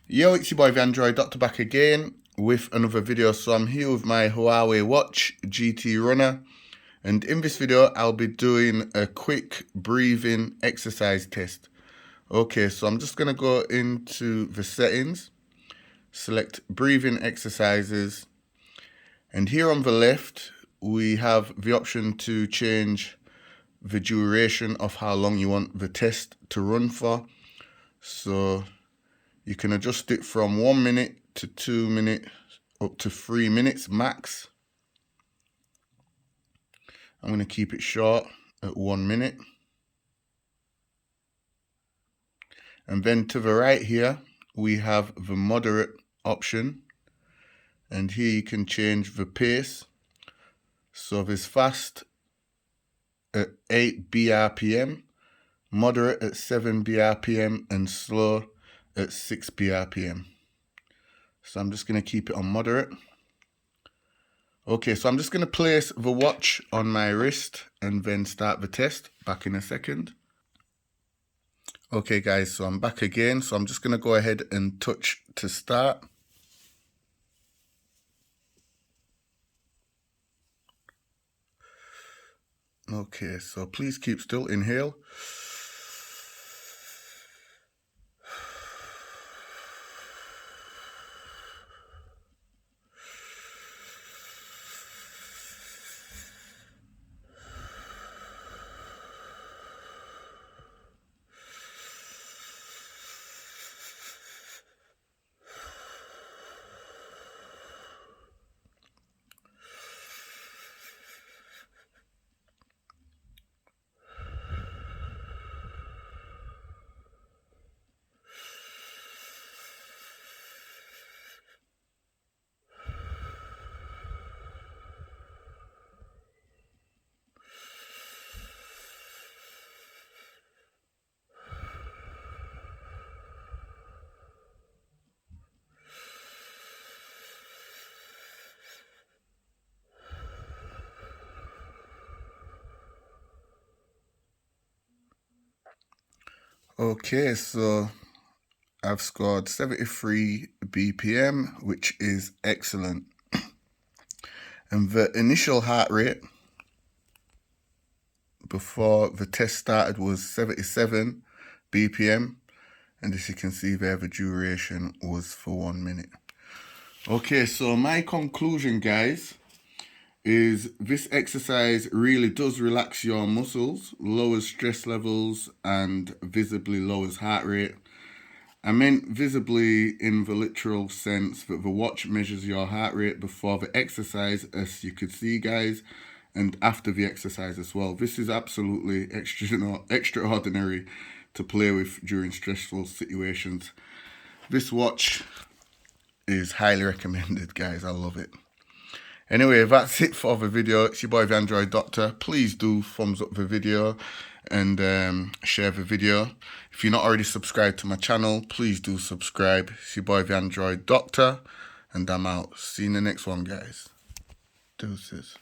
Yo, it's your boy the Android Doctor back again with another video. So I'm here with my Huawei watch GT Runner, and in this video I'll be doing a quick breathing exercise test. Okay, so I'm just gonna go into the settings, select breathing exercises, and here on the left we have the option to change the duration of how long you want the test to run for. So you can adjust it from 1 minute to 2 minutes up to 3 minutes max. I'm going to keep it short at 1 minute. And then to the right here, we have the moderate option. And here you can change the pace. So there's fast at 8 BRPM, moderate at 7 BRPM, and slow at 6 BRPM. So I'm just going to keep it on moderate. Okay, so I'm just going to place the watch on my wrist and then start the test. Back in a second. Okay guys, so I'm back again. So I'm just going to go ahead and touch to start. Okay, so please keep still. Inhale. Okay, so I've scored 73 BPM, which is excellent. And the initial heart rate before the test started was 77 BPM. And as you can see there, the duration was for 1 minute. Okay, so my conclusion, guys, is this exercise really does relax your muscles, lowers stress levels, and visibly lowers heart rate. I meant visibly in the literal sense that the watch measures your heart rate before the exercise, as you could see, guys, and after the exercise as well. This is absolutely extraordinary to play with during stressful situations. This watch is highly recommended, guys. I love it. Anyway, that's it for the video. It's your boy the Android Doctor. Please do thumbs up the video and share the video. If you're not already subscribed to my channel, please do subscribe. It's your boy the Android Doctor, and I'm out. See you in the next one, guys. Deuces.